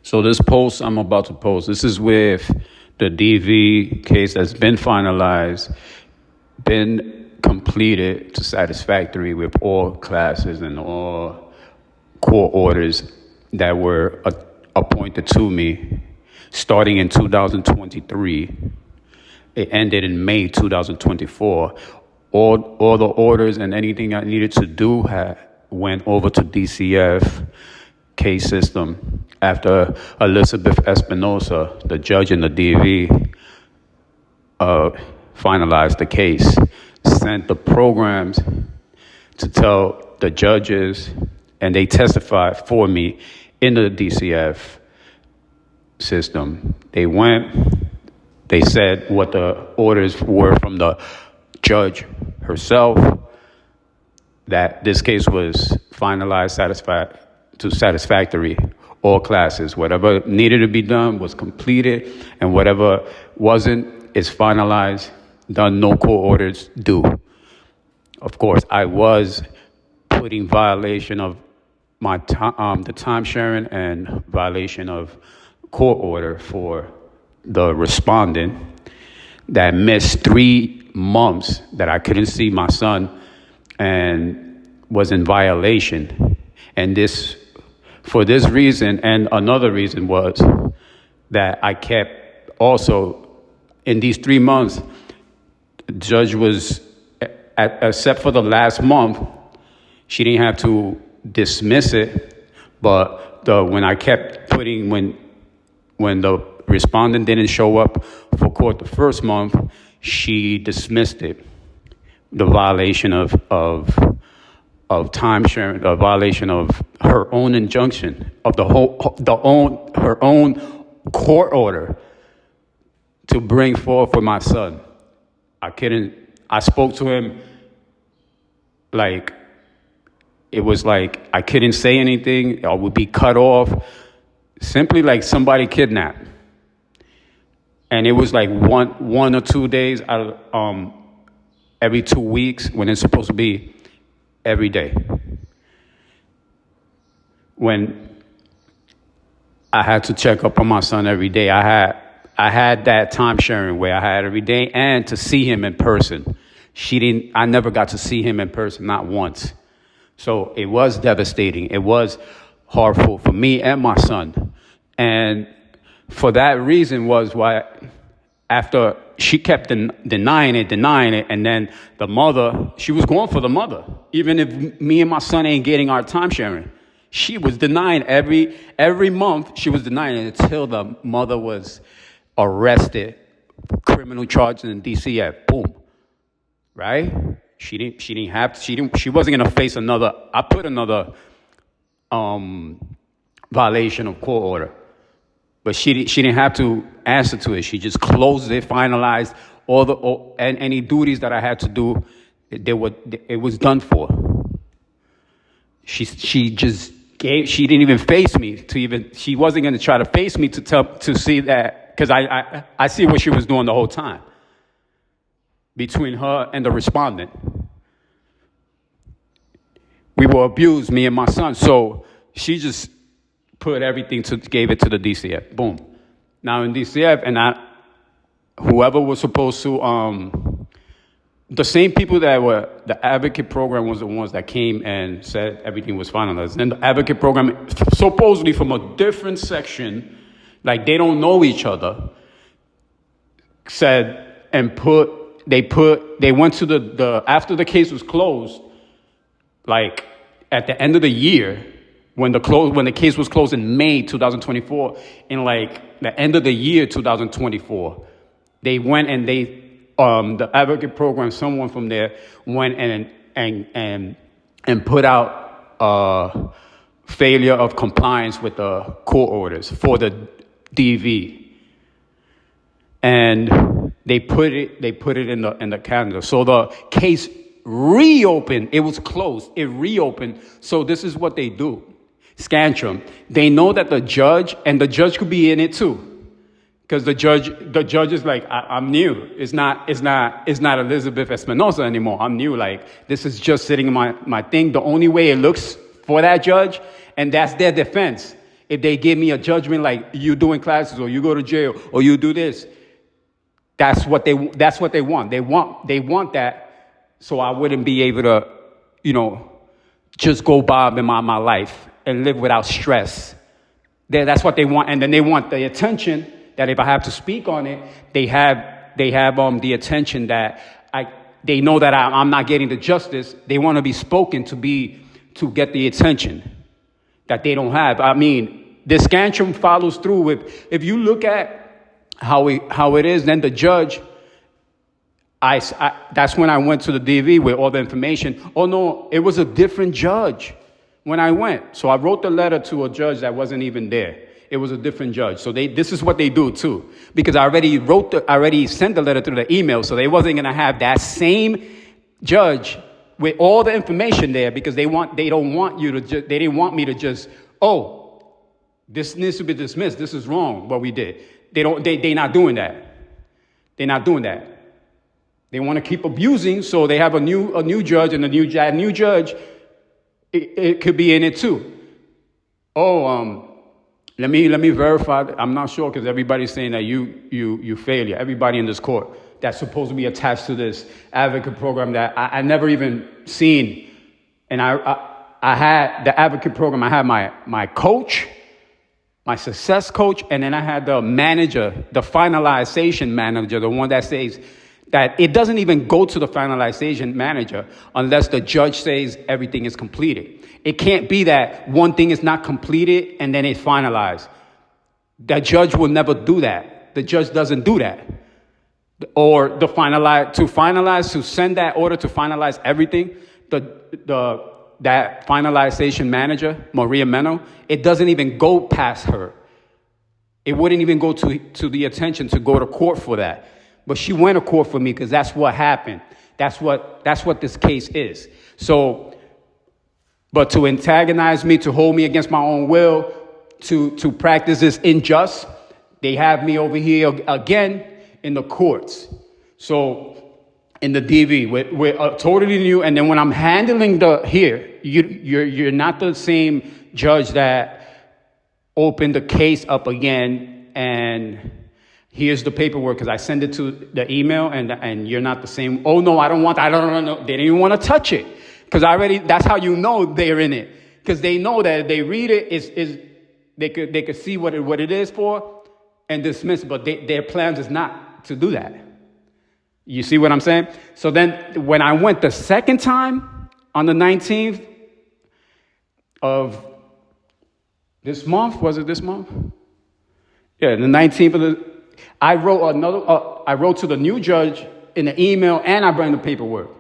So this post I'm about to post, this is with the DV case that's been finalized, been completed to satisfactory with all classes and all court orders that were appointed to me starting in 2023. It ended in May 2024. All the orders and anything I needed to do went over to DCF case system after Elizabeth Espinosa, the judge in the DV, finalized the case, sent the programs to tell the judges, and they testified for me in the DCF system. They went, they said what the orders were from the judge herself, that this case was finalized, satisfactory, all classes. Whatever needed to be done was completed, and whatever wasn't is finalized, done, no court orders due. Of course, I was putting violation of my the time sharing and violation of court order for the respondent that missed 3 months that I couldn't see my son and was in violation. And for this reason, and another reason was that I kept also, in these 3 months, the judge was, except for the last month, she didn't have to dismiss it, but when I kept putting, when the respondent didn't show up for court the first month, she dismissed it. The violation of time sharing, a violation of her own injunction, of her own court order to bring forth for my son. I spoke to him like, it was like I couldn't say anything, I would be cut off, simply like somebody kidnapped. And it was like one or 2 days out of, every 2 weeks, when it's supposed to be every day. When I had to check up on my son every day, I had that time sharing where I had every day, and to see him in person. I never got to see him in person, not once. So it was devastating. It was harmful for me and my son. And for that reason was why, after she kept denying it, and then the mother, she was going for the mother. Even if me and my son ain't getting our time sharing, she was denying every month. She was denying it until the mother was arrested for criminal charges in DCF. Boom, right? She wasn't gonna face another. I put another violation of court order. But she didn't have to answer to it. She just closed it, finalized and any duties that I had to do. It was done for. She didn't even face me she wasn't going to try to face me to see that, because I see what she was doing the whole time between her and the respondent. We were abused, me and my son. So she just put everything gave it to the DCF. Boom. Now in DCF, and whoever was supposed to, the same people that were, the advocate program was the ones that came and said everything was finalized. And the advocate program, supposedly from a different section, like they don't know each other, said and they went to the after the case was closed, like at the end of the year, when the case was closed in May 2024, in like the end of the year 2024, they went and the advocate program, someone from there went and put out failure of compliance with the court orders for the DV, and they put it in the calendar. So the case reopened. It was closed. It reopened. So this is what they do. Scantron, they know that the judge could be in it too, because the judge is like, I'm new. It's not Elizabeth Espinosa anymore. I'm new. Like, this is just sitting in my thing. The only way it looks for that judge, and that's their defense, If they give me a judgment like you doing classes or you go to jail or you do this, that's what they want. They want that, so I wouldn't be able to, just go by in my life and live without stress. That's what they want, and then they want the attention that if I have to speak on it, they have the attention that they know that I'm not getting the justice. They want to be spoken to get the attention that they don't have. I mean, the Scantron follows through with, if you look at how it is, then the judge, that's when I went to the DV with all the information. Oh no, it was a different judge when I went. So I wrote the letter to a judge that wasn't even there. It was a different judge. So this is what they do too, because I already sent the letter through the email, so they wasn't gonna have that same judge with all the information there, because they didn't want me to just, this needs to be dismissed. This is wrong what we did. They're not doing that. They're not doing that. They want to keep abusing, so they have a new judge, and that new judge, it could be in it too. Let me verify. I'm not sure, because everybody's saying that you failure. Everybody in this court that's supposed to be attached to this advocate program that I never even seen. And I had the advocate program. I had my coach, my success coach, and then I had the manager, the finalization manager, the one that says that it doesn't even go to the finalization manager unless the judge says everything is completed. It can't be that one thing is not completed and then it's finalized. The judge will never do that. The judge doesn't do that. Or to send that order to finalize everything, that finalization manager, Maria Meno, it doesn't even go past her. It wouldn't even go to the attention to go to court for that. But she went to court for me because that's what happened. That's what this case is. So, but to antagonize me, to hold me against my own will, to practice this unjust, they have me over here again in the courts. So in the DV, we're totally new. And then when I'm handling you're not the same judge that opened the case up again and here's the paperwork, because I send it to the email, and you're not the same. Oh no, I don't want that. I don't know. They didn't even want to touch it, because that's how you know they're in it, because they know that if they read it, they could see what it is for and dismiss. But their plans is not to do that. You see what I'm saying? So then when I went the second time on the 19th of this month, was it this month? Yeah, the 19th I wrote to the new judge in the email, and I brought the paperwork.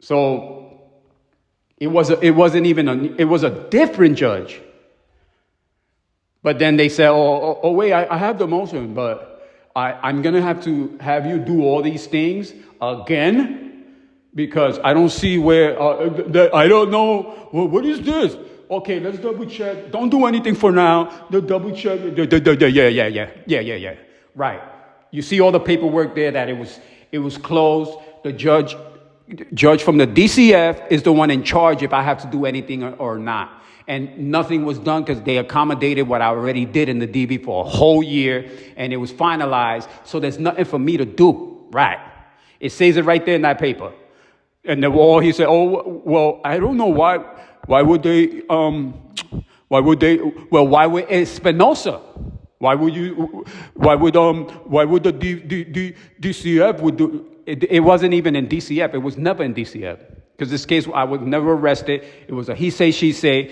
So it was a different judge. But then they said, wait, I have the motion, but I'm gonna have to have you do all these things again, because I don't see where I don't know. Well, what is this? Okay, let's double check. Don't do anything for now. The double check. Yeah. Right. You see all the paperwork there that it was closed. The judge from the DCF is the one in charge if I have to do anything or not. And nothing was done because they accommodated what I already did in the DB for a whole year, and it was finalized. So there's nothing for me to do. Right. It says it right there in that paper. And he said, well, I don't know why. Why would Espinosa? Why would the DCF would do it? It wasn't even in DCF. It was never in DCF. Because this case, I was never arrested. It was a he say, she say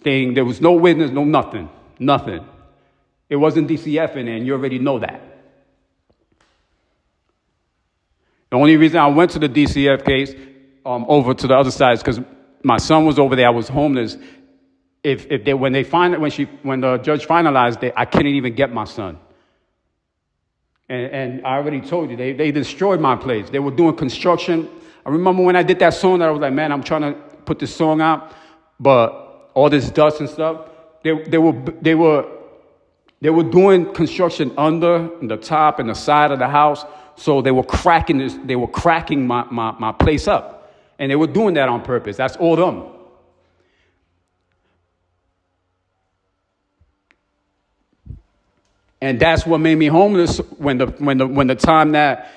thing. There was no witness, no nothing. It wasn't DCF in there, and you already know that. The only reason I went to the DCF case over to the other side is because my son was over there. I was homeless. When the judge finalized it, I couldn't even get my son. And I already told you, they destroyed my place. They were doing construction. I remember when I did that song, I was like, man, I'm trying to put this song out, but all this dust and stuff. They were doing construction under, the top, and the side of the house. So they were cracking this. They were cracking my place up, and they were doing that on purpose. That's all them. And that's what made me homeless when the time that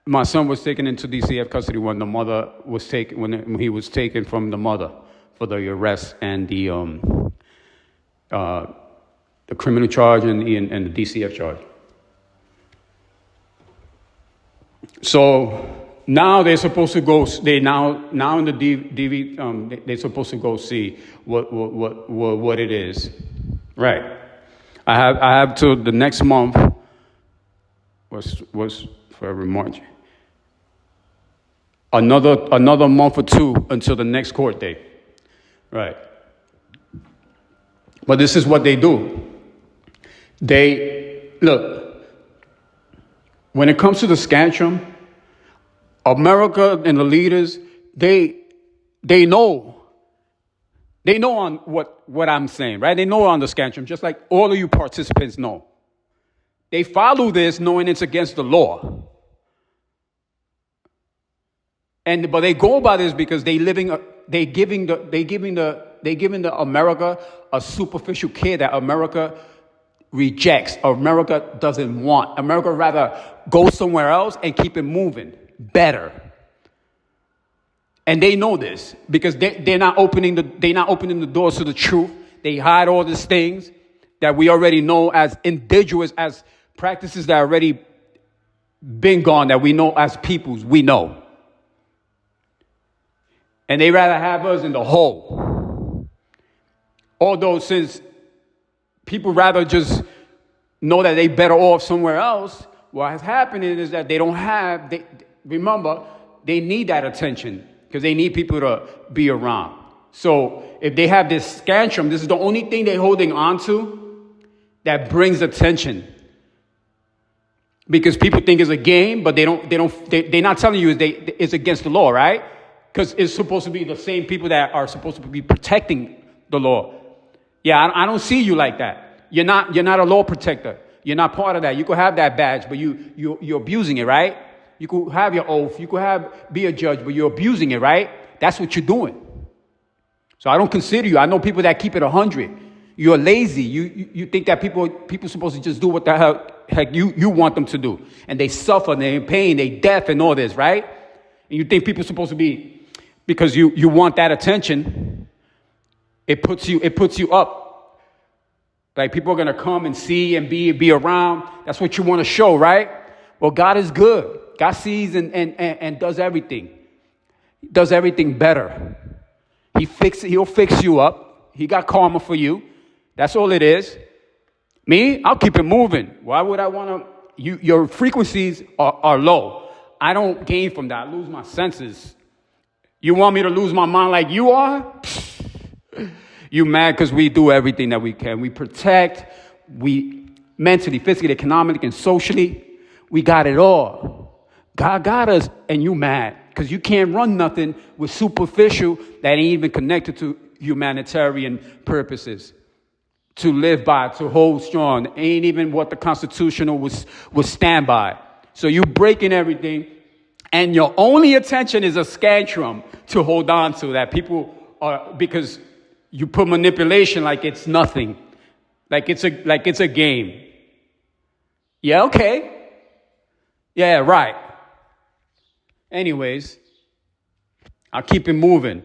my son was taken into DCF custody when the mother was taken when he was taken from the mother for the arrest and the criminal charge and the DCF charge. So now they're supposed to go. They now in the DV they're supposed to go see what it is. Right. I have till the next month. Was February, March. Another month or two until the next court date. Right. But this is what they do. They look. When it comes to the Scantron, America and the leaders, they know on what I'm saying, right? They know on the Scantron, just like all of you participants know. They follow this knowing it's against the law. But they go by this because they giving the America a superficial care that America rejects, or America doesn't want. America rather go somewhere else and keep it moving better. And they know this because they're not opening the doors to the truth. They hide all these things that we already know as individuals, as practices that already been gone, that we know as peoples, we know. And they rather have us in the hole. Although since people rather just know that they better off somewhere else, what has happened is that remember, they need that attention because they need people to be around. So if they have this Scantron, this is the only thing they're holding on to that brings attention. Because people think it's a game, but they're not telling you it's against the law, right? Because it's supposed to be the same people that are supposed to be protecting the law. Yeah, I don't see you like that. You're not a law protector. You're not part of that. You could have that badge, but you're abusing it, right? You could have your oath. You could be a judge, but you're abusing it, right? That's what you're doing. So I don't consider you. I know people that keep it 100. You're lazy. You think that people supposed to just do what the heck you want them to do, and they suffer, and they're in pain, they deaf, and all this, right? And you think people are supposed to be because you want that attention. It puts you up. Like people are going to come and see and be around. That's what you want to show, right? Well, God is good. God sees and does everything. He does everything better. He'll fix you up. He got karma for you. That's all it is. Me, I'll keep it moving. Why would I want to? Your frequencies are low. I don't gain from that. I lose my senses. You want me to lose my mind like you are? You mad because we do everything that we can. We protect, we mentally, physically, economically, and socially. We got it all. God got us, and you mad because you can't run nothing with superficial that ain't even connected to humanitarian purposes. To live by, to hold strong, ain't even what the Constitutional was stand by. So you breaking everything, and your only attention is a Scantron to hold on to that people are, because you put manipulation like it's nothing, like it's a game. Yeah, okay. Yeah, right. Anyways, I'll keep it moving.